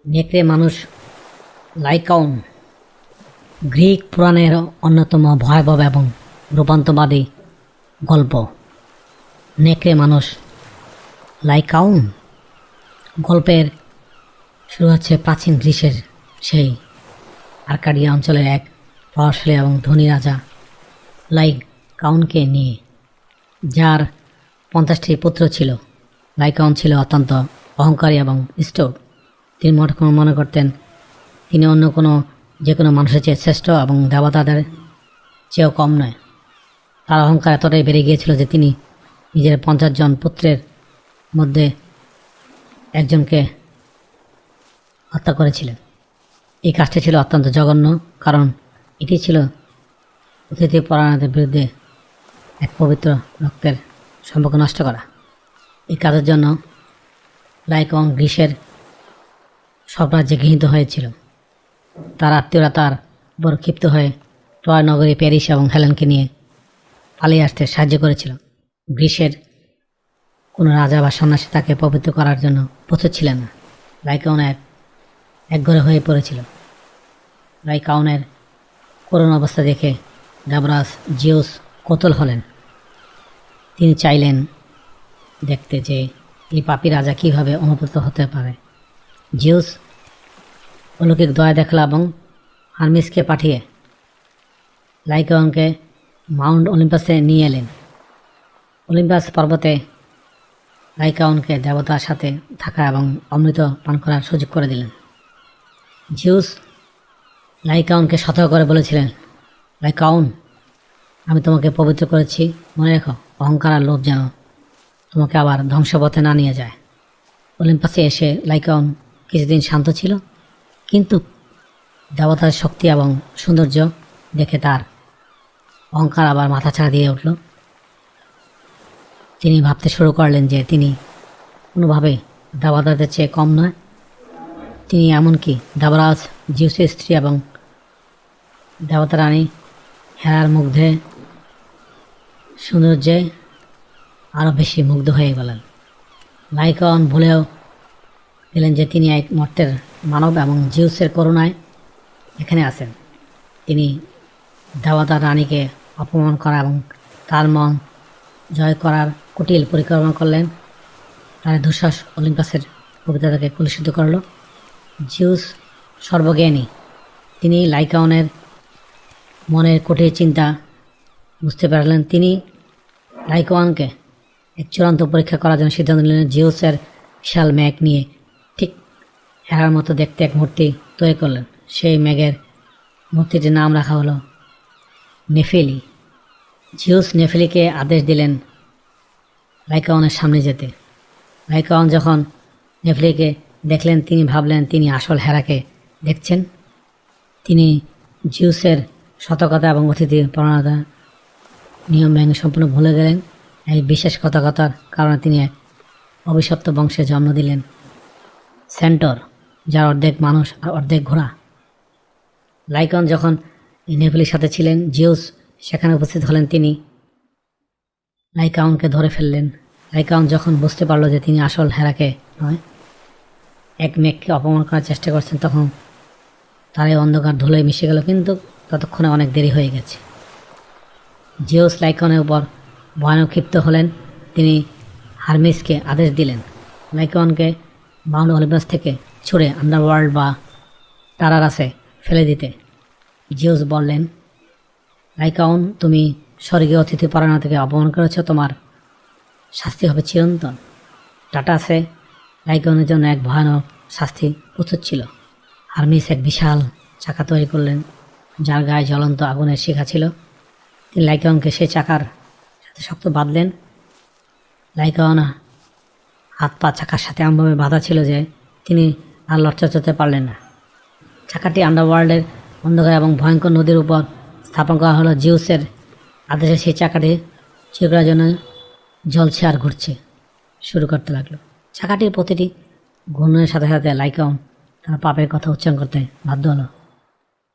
নেকড়ে মানুষ লাইকাউন গ্রিক পুরাণের অন্যতম ভয়াবহ এবং রূপান্তবাদী গল্প। নেকড়ে মানুষ লাইকাউন গল্পের শুরু হচ্ছে প্রাচীন গ্রিসের সেই আর্কাডিয়া অঞ্চলের এক প্রভাবশালী এবং ধনী রাজা লাইকাউনকে নিয়ে, যার 50টি পুত্র ছিল। লাইকাউন ছিল অত্যন্ত অহংকারী এবং নিষ্ঠুর। তিনি মনে করতেন তিনি অন্য যে কোনো মানুষের চেয়ে শ্রেষ্ঠ এবং দেবতাদের চেয়েও কম নয়। তার অহংকার এতটাই বেড়ে গিয়েছিল যে তিনি নিজের 50 জন পুত্রের মধ্যে একজনকে হত্যা করেছিলেন। এই কাজটি ছিল অত্যন্ত জঘন্য, কারণ এটি ছিল অতিথি পরায়ণদের বিরুদ্ধে এক পবিত্র রক্তের সম্পর্ক নষ্ট করা। এই কাজের জন্য লাইকাউন গ্রিসের সব রাজ্যে গৃহীত হয়েছিল। তার আত্মীয়রা তার উপর ক্ষিপ্ত হয়ে ট্রয় নগরী, প্যারিস এবং হেলেনকে নিয়ে পালিয়ে আসতে সাহায্য করেছিল। গ্রিসের কোনো রাজা বা সন্ন্যাসী তাকে পবিত্র করার জন্য প্রস্তুত ছিলেন না। লাইকাউন একঘরে হয়ে পড়েছিল। লাইকাউনের করুণ অবস্থা দেখে দেবরাজ জিউস কোতল হলেন। তিনি চাইলেন দেখতে যে এই পাপী রাজা কীভাবে অনুপ্রত হতে পারে। জিউস অলৌকিক দয়া দেখলা এবং হারমিসকে পাঠিয়ে লাইকাউনকে মাউন্ট অলিম্পাসে নিয়ে এলেন। অলিম্পাস পর্বতে লাইকাউনকে দেবতার সাথে থাকা এবং অমৃত পান করার সুযোগ করে দিলেন। জিউস লাইকাউনকে সতর্ক করে বলেছিলেন, লাইকাউন, আমি তোমাকে পবিত্র করেছি, মনে রেখো অহংকার আর লোভ যেন তোমাকে আবার ধ্বংসপথে না নিয়ে যায়। অলিম্পাসে এসে লাইকাউন কিছুদিন শান্ত ছিল, কিন্তু দেবতার শক্তি এবং সৌন্দর্য দেখে তার অহংকার আবার মাথাছাড়া দিয়ে উঠল। তিনি ভাবতে শুরু করলেন যে তিনি কোনোভাবে দেবতাদের চেয়ে কম নয়। তিনি এমনকি দেবরাজ জিউসের স্ত্রী এবং দেবতা রানী হেরার মুগ্ধে সৌন্দর্যে আরও বেশি মুগ্ধ হয়ে গেলেন। লাইকাউন ভুলেও গেলেন যে তিনি এক মর্তের মানব এবং জিউসের করুণায় এখানে আছেন। তিনি দেবতা রানীকে অপমান করা এবং তার মন জয় করার কুটিল পরিকল্পনা করলেন। তার দুঃসাহস অলিম্পাসের পবিত্রতাকে কলুষিত করল। জিউস সর্বজ্ঞানী, তিনি লাইকাউনের মনের কঠিন চিন্তা বুঝতে পারলেন। তিনি লাইকাউনকে এক চূড়ান্ত পরীক্ষা করার জন্য সিদ্ধান্ত নিলেন। জিউসের বিশাল মেঘ নিয়ে ঠিক হেরার মতো দেখতে এক মূর্তি তৈরি করলেন। সেই মেঘের মূর্তিটির নাম রাখা হলো নেফেলি। জিউস নেফেলিকে আদেশ দিলেন লাইকাউনের সামনে যেতে। লাইকাউন যখন নেফেলিকে দেখলেন, তিনি ভাবলেন তিনি আসল হেরাকে দেখছেন। তিনি জিউসের সতর্কতা এবং অতিথি পরায়ণতা নিয়ম ভেঙে সম্পূর্ণ ভুলে গেলেন। এই বিশেষ কতকতার কারণে তিনি এক অভিশপ্ত বংশে জন্ম দিলেন, সেন্টর, যার অর্ধেক মানুষ আর অর্ধেক ঘোড়া। লাইকাউন যখন নেফেলির সাথে ছিলেন, জিউস সেখানে উপস্থিত হলেন। তিনি লাইকাউনকে ধরে ফেললেন। লাইকাউন যখন বুঝতে পারল যে তিনি আসল হেরাকে নয়, এক মেঘকে অপমান করার চেষ্টা করছেন, তখন তার এই অন্ধকার ধুলোয় মিশে গেল। কিন্তু ততক্ষণে অনেক দেরি হয়ে গেছে। জিউস লাইকাউনের উপর ভয়ানক ক্ষিপ্ত হলেন। তিনি হারমিসকে আদেশ দিলেন লাইকাউনকে মাউন্ট অলিম্পাস থেকে ছুঁড়ে আন্ডারওয়ার্ল্ড বা টারারাসে ফেলে দিতে। জিউস বললেন, লাইকাউন, তুমি স্বর্গীয় অতিথি পরায়ণতা থেকে অপমান করেছ, তোমার শাস্তি হবে চিরন্তন। টাটাসে লাইকাউনের জন্য এক ভয়ানক শাস্তি প্রস্তুত ছিল। হারমিস এক বিশাল চাকা তৈরি করলেন, যার গায়ে জ্বলন্ত আগুনের শিখা ছিল। তিনি লাইকাউনকে সেই চাকার সাথে শক্ত বাঁধলেন। লাইকাউন হাত পা চাকার সাথে এমনভাবে বাঁধা ছিল যে তিনি আর লড়চড়তে পারলেন না। চাকাটি আন্ডারওয়ার্ল্ডের অন্ধকার এবং ভয়ঙ্কর নদীর উপর স্থাপন করা হলো। জিউসের আদেশে সেই চাকাটি চিরকালের জন্য জ্বলছে আর ঘুরছে শুরু করতে লাগলো। চাকাটির প্রতিটি ঘূর্ণনের সাথে সাথে লাইকাউন তার পাপের কথা উচ্চারণ করতে বাধ্য হলো।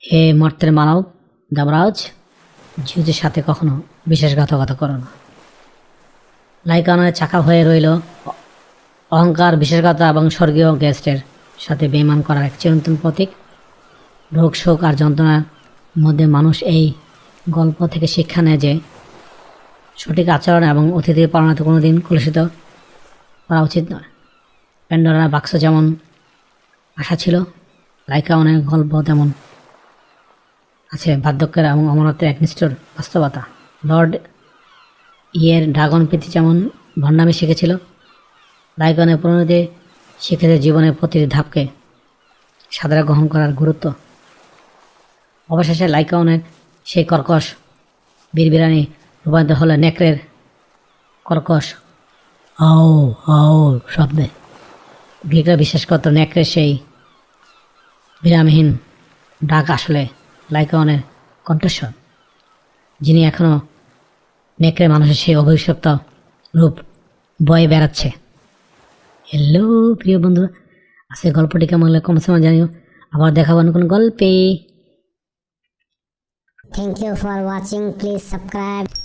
হে মর্তের মানব দেবরাজ, জিউসের সাথে কখনো বিশ্বাসঘাতকতা করো না। লাইকাউনের চাকা হয়ে রইল অহংকার, বিশ্বাসঘাতকতা এবং স্বর্গীয় গেস্টের সাথে বেইমান করার এক চিরন্তন প্রতীক। রোগ শোক আর যন্ত্রণার মধ্যে মানুষ এই গল্প থেকে শিক্ষা নেয় যে সঠিক আচরণ এবং অতিথির পালনাতে কোনোদিন কলুষিত করা উচিত নয়। প্যান্ডোরা বাক্স যেমন আশা ছিল, লাইকাওনের গল্প তেমন আছে বার্ধক্যের এবং অমরত্বের একনিষ্ঠ বাস্তবতা। লর্ড ইয়ের ড্রাগন প্রীতি যেমন ভণ্ডামি শিখেছিল, লাইকাওনের পরিণতি শিখেছে জীবনের প্রতিটি ধাপকে সাদরে গ্রহণ করার গুরুত্ব। অবশেষে লাইকাওনের সেই কর্কশ বীরবিরানি রূপান্তরিত হলো নেকড়ের কর্কশ আও আও শব্দে। গ্রিকরা বিশ্বাস করত নেকড়ের সেই বিরামহীন ডাক আসলে লাইকাওনের কণ্ঠস্বর, যিনি এখনও নেকড়ে মানুষের সেই অভিশপ্ত রূপ বয়ে বেড়াচ্ছে। হ্যালো প্রিয় বন্ধুরা, আজকে গল্পটি কেমন লাগলো কমেন্টস জানিও। আবার দেখাবো অন্য কোনো গল্পে। Thank you for watching. Please subscribe.